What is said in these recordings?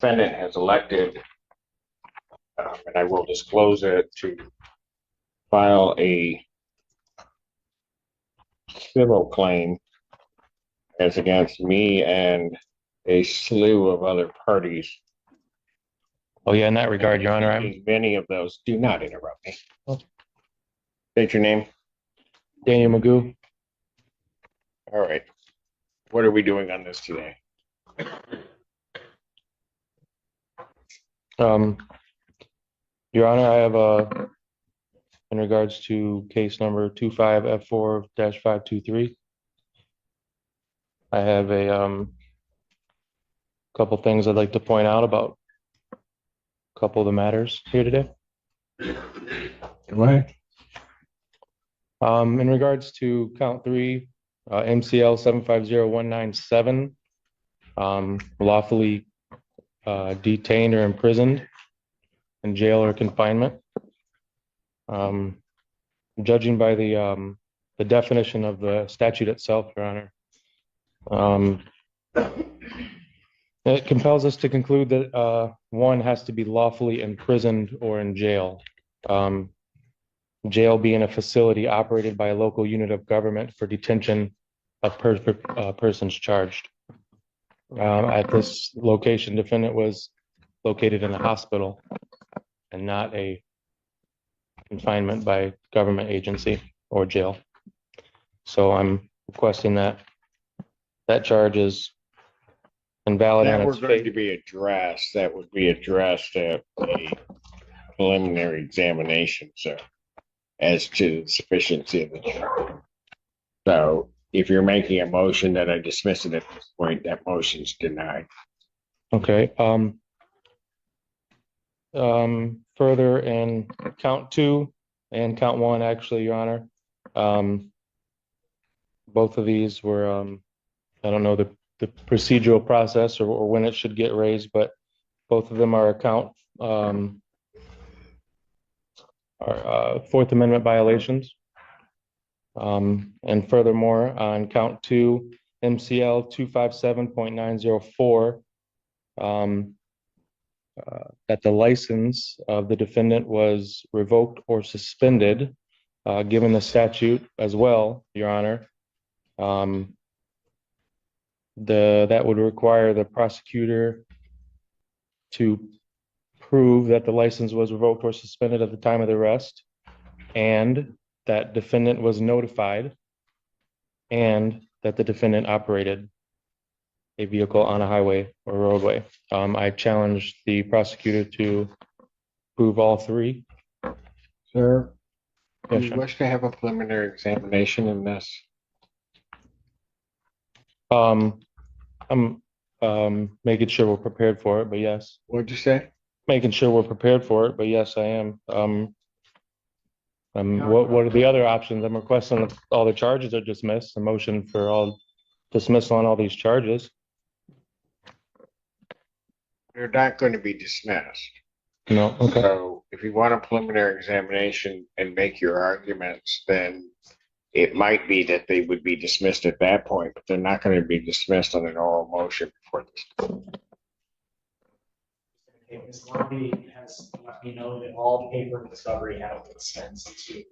defendant has elected, and I will disclose it, to file a civil claim as against me and a slew of other parties. Oh yeah, in that regard, Your Honor, Many of those, do not interrupt me. State your name. Daniel McGoo. All right. What are we doing on this today? Your Honor, I have in regards to case number 25F4-523, I have a couple things I'd like to point out about a couple of the matters here today. Go ahead. In regards to count 3, MCL 750197, lawfully detained or imprisoned in jail or confinement. Judging by the definition of the statute itself, Your Honor, it compels us to conclude that one has to be lawfully imprisoned or in jail. Jail being a facility operated by a local unit of government for detention of persons charged. At this location, defendant was located in a hospital and not a confinement by government agency or jail. So I'm requesting that charge is invalid on its face. That going to be addressed. That would be addressed at a preliminary examination, sir, as to the sufficiency of the charge. So if you're making a motion that I dismiss it at this point, that motion's denied. Okay. Further, in count 2 and count 1, actually, Your Honor, both of these were, I don't know the procedural process or when it should get raised, but both of them are Fourth Amendment violations. And furthermore, on count 2, MCL 257.904, that the license of the defendant was revoked or suspended, given the statute as well, Your Honor. That would require the prosecutor to prove that the license was revoked or suspended at the time of the arrest, and that defendant was notified, and that the defendant operated a vehicle on a highway or roadway. I challenged the prosecutor to prove all 3. Sir, yes, do you wish to have a preliminary examination in this? I'm making sure we're prepared for it, but yes. What'd you say? Making sure we're prepared for it, but yes, I am. What are the other options? I'm requesting that all the charges are dismissed. A motion for all dismissal on all these charges. They're not going to be dismissed. No. Okay. So if you want a preliminary examination and make your arguments, then it might be that they would be dismissed at that point, but they're not going to be dismissed on an oral motion before this. Okay, Ms. Lobby has let me know that all paper discovery has been sent to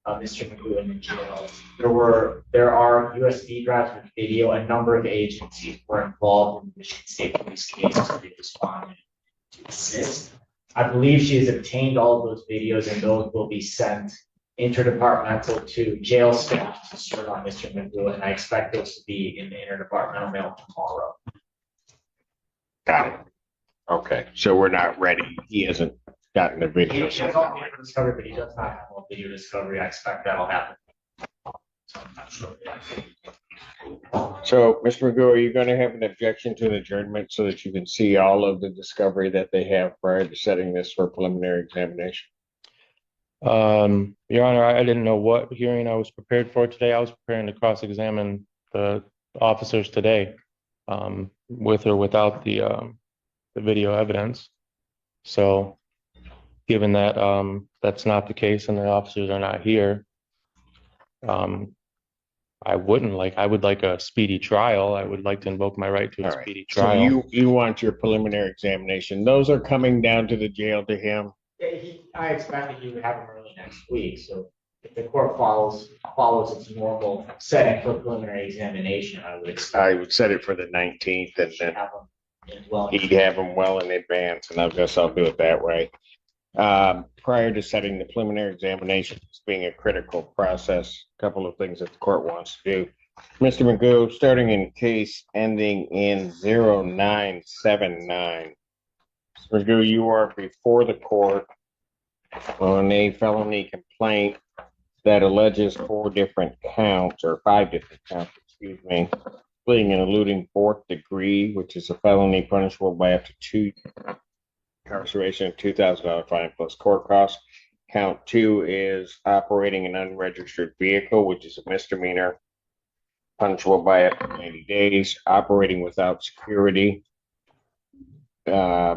Mr. McGoo in jail. There are USB drives with video. A number of agencies were involved in the Michigan State Police case, so they responded to assist. I believe she has obtained all of those videos, and those will be sent interdepartmental to jail staff to serve on Mr. McGoo, and I expect those to be in the interdepartmental mail tomorrow. Got it. Okay, so we're not ready. He hasn't gotten the video. He has all video discovery, but he does not have all video discovery. I expect that'll happen. So I'm not sure. So, Mr. McGoo, are you going to have an objection to an adjournment so that you can see all of the discovery that they have prior to setting this for preliminary examination? Your Honor, I didn't know what hearing I was prepared for today. I was preparing to cross-examine the officers today, with or without the video evidence. So, given that that's not the case and the officers are not here, I would like a speedy trial. I would like to invoke my right to a All right. speedy So trial. you want your preliminary examination. Those are coming down to the jail to him. I expected you would have them early next week, so if the court follows its normal setting for preliminary examination, I would expect. I would set it for the 19th, and then have them in well. he'd have them well in advance, and I guess I'll do it that way. Prior to setting the preliminary examination as being a critical process, a couple of things that the court wants to do. Mr. McGoo, starting in case ending in 0979. Mr. McGoo, you are before the court on a felony complaint that alleges 4 different counts, or 5 different counts, excuse me, fleeing and eluding 4th degree, which is a felony punishable by up to 2 incarceration, $2,000 fine plus court costs. Count 2 is operating an unregistered vehicle, which is a misdemeanor, punishable by up to 90 days. Operating without security,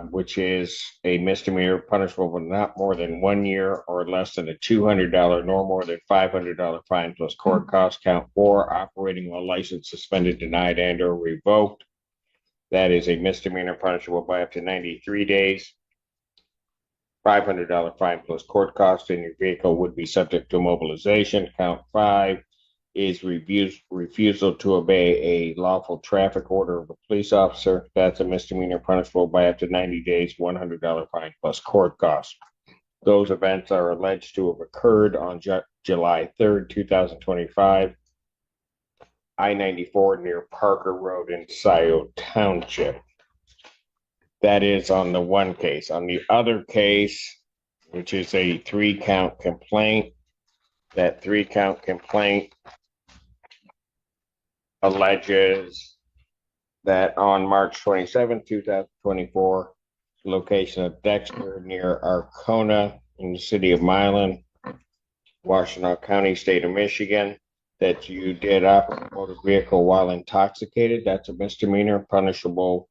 which is a misdemeanor, punishable with not more than 1 year or less than a $200 nor more than $500 fine plus court costs. Count 4, operating while license suspended, denied, and or revoked. That is a misdemeanor, punishable by up to 93 days. $500 fine plus court costs, and your vehicle would be subject to mobilization. Count 5 is refusal to obey a lawful traffic order of a police officer. That's a misdemeanor, punishable by up to 90 days, $100 fine plus court costs. Those events are alleged to have occurred on July 3rd, 2025. I-94 near Parker Road in Scioto Township. That is on the one case. On the other case, which is a 3-count complaint, that 3-count complaint alleges that on March 27, 2024, location of Dexter near Arcona in the city of Milan, Washtenaw County, state of Michigan, that you did operate a motor vehicle while intoxicated. That's a misdemeanor, punishable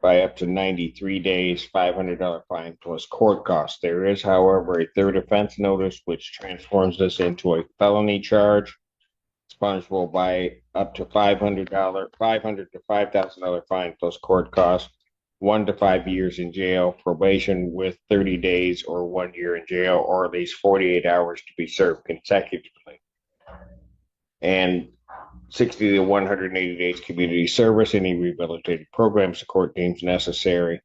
by up to 93 days, $500 fine plus court costs. There is, however, a third offense notice which transforms this into a felony charge. It's punishable by up to $500 to $5,000 fine plus court costs, 1 to 5 years in jail, probation with 30 days or 1 year in jail, or at least 48 hours to be served consecutively, and 60 to 180 days community service, any rehabilitative programs the court deems necessary.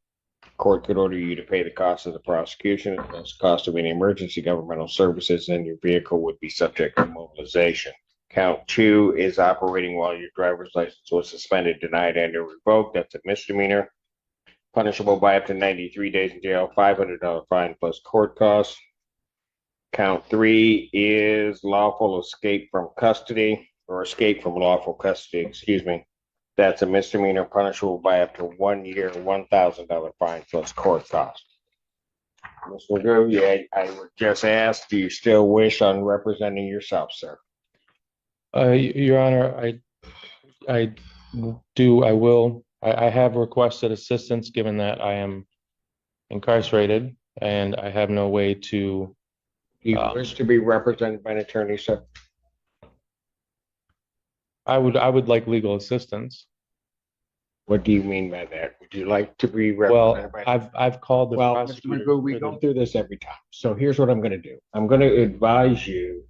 Court could order you to pay the cost of the prosecution, plus the cost of any emergency governmental services, and your vehicle would be subject to mobilization. Count 2 is operating while your driver's license was suspended, denied, and or revoked. That's a misdemeanor, punishable by up to 93 days in jail, $500 fine plus court costs. Count 3 is lawful escape from custody, or escape from lawful custody, excuse me. That's a misdemeanor, punishable by up to 1 year, $1,000 fine plus court costs. Mr. McGoo, yeah, I would just ask, do you still wish on representing yourself, sir? Your Honor, I will. I have requested assistance given that I am incarcerated and I have no way to. Do you wish to be represented by an attorney, sir? I would like legal assistance. What do you mean by that? Would you like to be Well, represented by? I've called the Well, Mr. prosecutor. McGoo, we go through this every time. So here's what I'm going to do. I'm going to advise you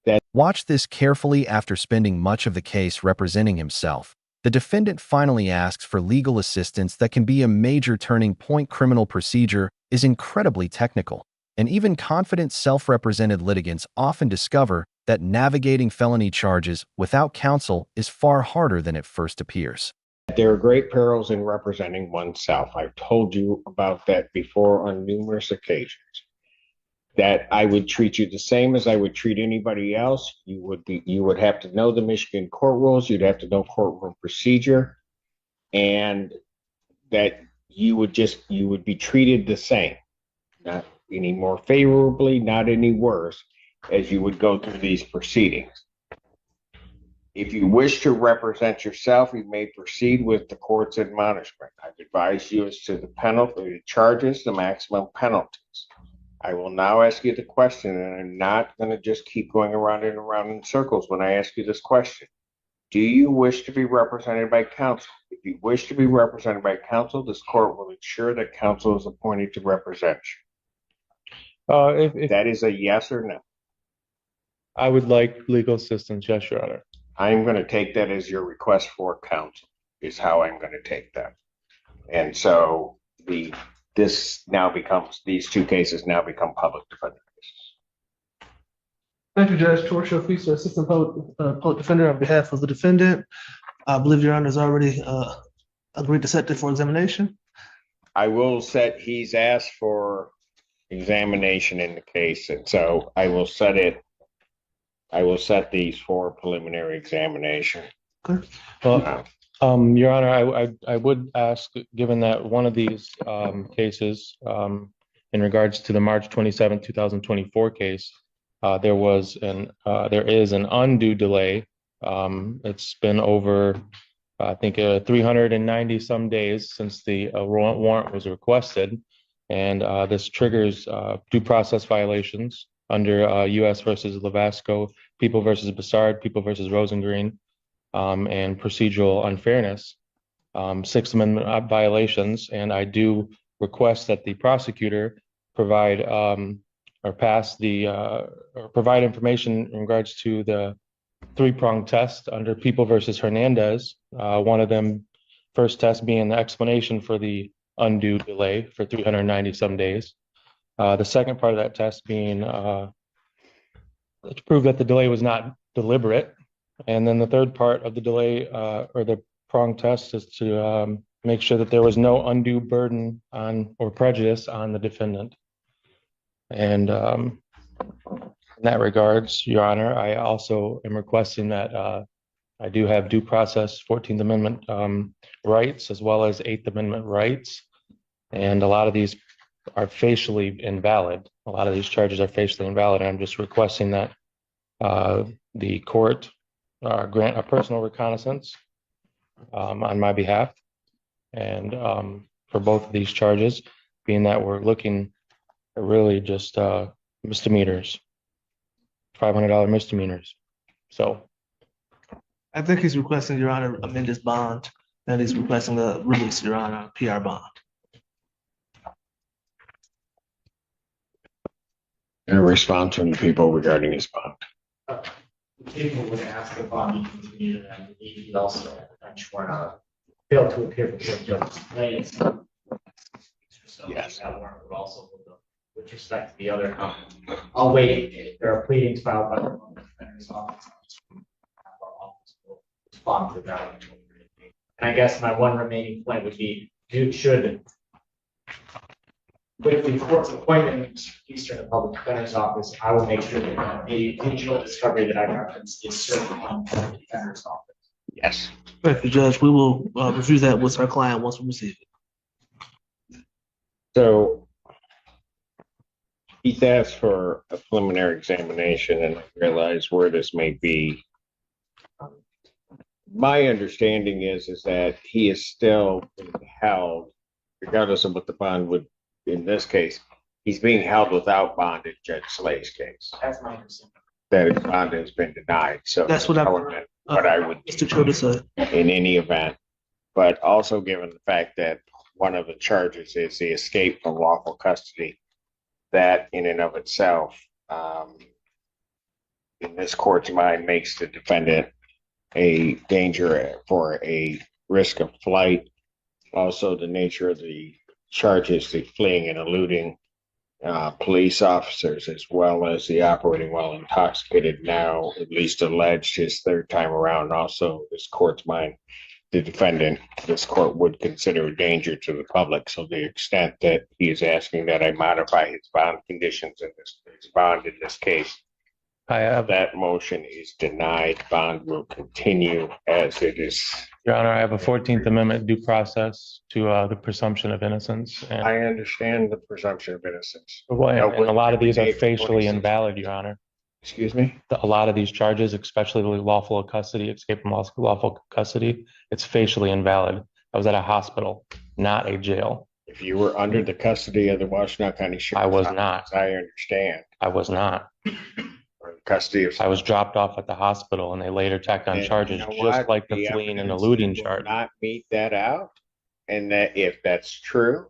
that. Watch this carefully. After spending much of the case representing himself, the defendant finally asks for legal assistance that can be a major turning point. Criminal procedure is incredibly technical, and even confident self-represented litigants often discover that navigating felony charges without counsel is far harder than it first appears. There are great perils in representing oneself. I've told you about that before on numerous occasions. That I would treat you the same as I would treat anybody else. You would have to know the Michigan court rules. You'd have to know courtroom procedure, and that you would be treated the same, not any more favorably, not any worse, as you would go through these proceedings. If you wish to represent yourself, you may proceed with the court's admonishment. I've advised you as to the penalty, the charges, the maximum penalties. I will now ask you the question, and I'm not going to just keep going around and around in circles when I ask you this question. Do you wish to be represented by counsel? If you wish to be represented by counsel, this court will ensure that counsel is appointed to represent If, you. if That is a yes or no. I would like legal assistance, yes, Your Honor. I'm going to take that as your request for counsel, is how I'm going to take that. And so these two cases now become public defender cases. Thank you, Judge. Torture Feaster, Assistant Public Defender on behalf of the defendant. I believe Your Honor has already agreed to set it for examination. He's asked for examination in the case, and so I will set these for preliminary examination. Okay. Well, Your Honor, I would ask, given that one of these cases, in regards to the March 27, 2024 case, there is an undue delay. It's been over, I think, 390 some days since the warrant was requested, and this triggers due process violations under U.S. versus Levasco, People versus Bassard, People versus Rosengreen, and procedural unfairness, Sixth Amendment violations, and I do request that the prosecutor provide provide information in regards to the three-pronged test under People versus Hernandez. One of them, first test being the explanation for the undue delay for 390 some days. The second part of that test being to prove that the delay was not deliberate. And then the third part of the delay or the prong test is to make sure that there was no undue burden on or prejudice on the defendant. And in that regards, Your Honor, I also am requesting that I do have due process 14th Amendment rights as well as 8th Amendment rights. And a lot of these are facially invalid. A lot of these charges are facially invalid. And I'm just requesting that the court grant a personal reconnaissance on my behalf. And for both of these charges, being that we're looking at really just misdemeanors, $500 misdemeanors. So I think he's requesting, Your Honor, amend his bond, and he's requesting a release, Your Honor, PR bond. A response from the people regarding his bond. People would ask the bond to continue, and he also at the bench warrant failed to appear before the judge's place. So Yes. that warrant would also, with respect to the other, I'll wait. There are pleadings filed by the public defender's office. Our office will respond to that. And I guess my one remaining point would be, with the court's appointment Eastern the public defender's office, I will make sure that the digital discovery that I referenced is certified on the public defender's office. Yes. Thank you, Judge. We will review that with our client once we receive it. So he's asked for a preliminary examination, and I realize where this may be. My understanding is that he is still being held, regardless of what the bond would, in this case, he's being held without bond in Judge Slay's case. That's my understanding. That his bond has been denied. So That's what I would Mr. Choda said. in any event, but also given the fact that one of the charges is the escape from lawful custody, that in and of itself, in this court's mind, makes the defendant a danger for a risk of flight. Also, the nature of the charges, the fleeing and eluding police officers, as well as the operating while intoxicated, now at least alleged his third time around. Also, this court's mind, the defendant, this court would consider a danger to the public. So the extent that he is asking that I modify his bond conditions in his bond in this case, I have, that motion is denied. Bond will continue as it is. Your Honor, I have a 14th Amendment due process to the presumption of innocence. And, I understand the presumption of innocence. and a lot of these are facially invalid, Your Honor. Excuse me? A lot of these charges, especially the lawful custody, escape from lawful custody, it's facially invalid. I was at a hospital, not a jail. If you were under the custody of the Washtenaw County Sheriff's I was Office, not. I understand. I was not. Or the custody of. I was dropped off at the hospital and they later tacked on And charges you know just what? like the fleeing and evidence eluding will charge. Not meet that out. And that if that's true,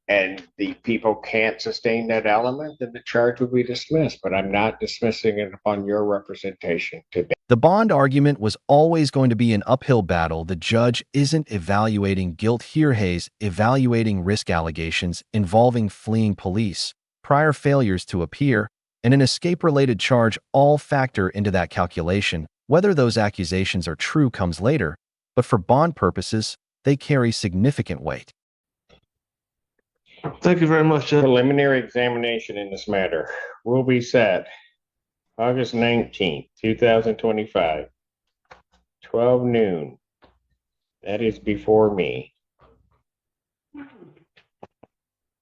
and the people can't sustain that element, then the charge will be dismissed. But I'm not dismissing it upon your representation today. The bond argument was always going to be an uphill battle. The judge isn't evaluating guilt here, Hayes, evaluating risk allegations involving fleeing police, prior failures to appear, and an escape-related charge all factor into that calculation. Whether those accusations are true comes later, but for bond purposes, they carry significant weight. Thank you very much, Judge. Preliminary examination in this matter will be set August 19th, 2025, 12 noon. That is before me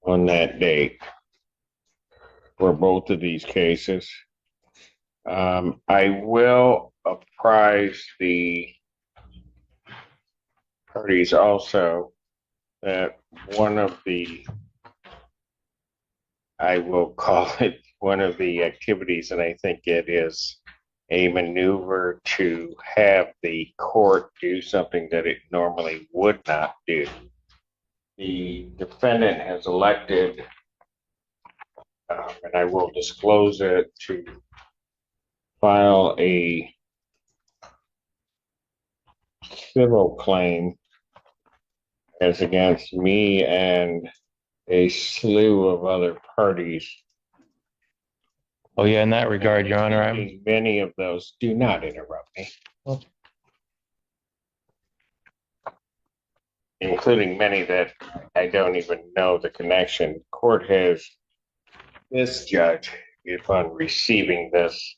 on that date for both of these cases. I will apprise the parties also that one of the, I will call it one of the activities, and I think it is a maneuver to have the court do something that it normally would not do. The defendant has elected, and I will disclose it, to file a civil claim as against me and a slew of other parties. Oh yeah, in that regard, Your Honor, Many of those, do not interrupt me. Including many that I don't even know the connection. Court has, this judge, upon receiving this,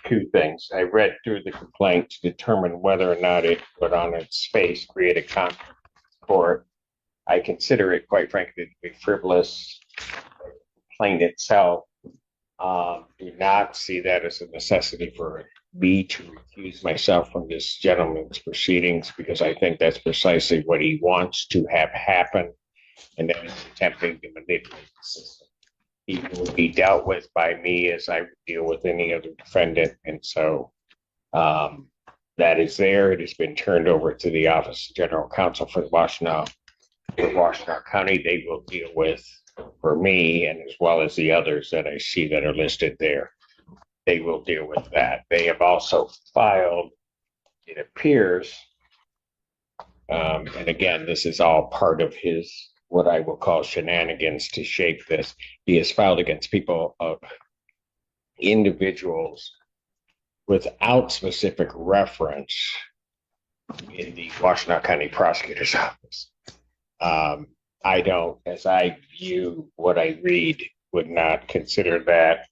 two things. I read through the complaint to determine whether or not it would on its face create a conflict with court. I consider it, quite frankly, to be frivolous. The complaint itself, do not see that as a necessity for me to recuse myself from this gentleman's proceedings, because I think that's precisely what he wants to have happen, and that is attempting to manipulate the system. He will be dealt with by me as I deal with any other defendant, and so that is there. It has been turned over to the Office of General Counsel for Washtenaw County. They will deal with, for me, and as well as the others that I see that are listed there, they will deal with that. They have also filed, it appears, and again, this is all part of his, what I will call shenanigans to shape this. He has filed against people of individuals without specific reference in the Washtenaw County Prosecutor's Office. I don't, as I view what I read, would not consider that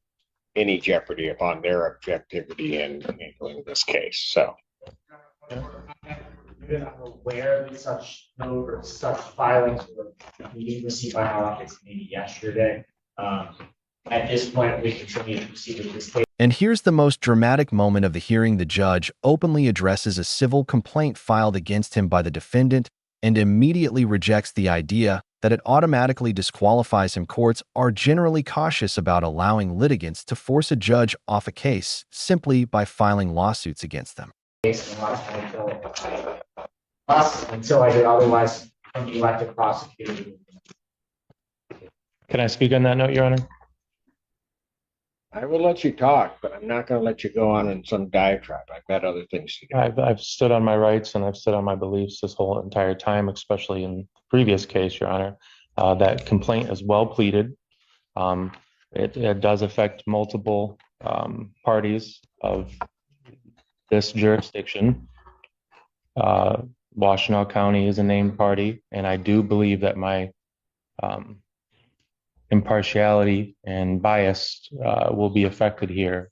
any jeopardy upon their objectivity in handling this case. So. I'm aware that such filings were being received by our office maybe yesterday. At this point, we continue to proceed with this case. And here's the most dramatic moment of the hearing. The judge openly addresses a civil complaint filed against him by the defendant and immediately rejects the idea that it automatically disqualifies him. Courts are generally cautious about allowing litigants to force a judge off a case simply by filing lawsuits against them. Until I did otherwise from the elected prosecutor. can I speak on that note, Your Honor? I will let you talk, but I'm not going to let you go on in some diatribe. I've got other things to do. I've stood on my rights and I've stood on my beliefs this whole entire time, especially in the previous case, Your Honor. That complaint is well pleaded. It does affect multiple parties of this jurisdiction. Washtenaw County is a named party, and I do believe that my impartiality and bias will be affected here,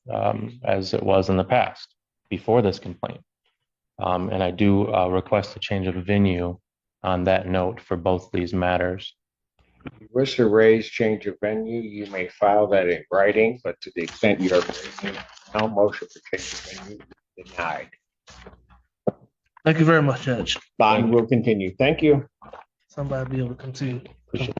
as it was in the past before this complaint. And I do request a change of venue on that note for both these matters. If you wish to raise change of venue, you may file that in writing, but to the extent you are raising no motion for change of venue, denied. Thank you very much, Judge. Bond will continue. Thank you. Somebody be able to continue. Appreciate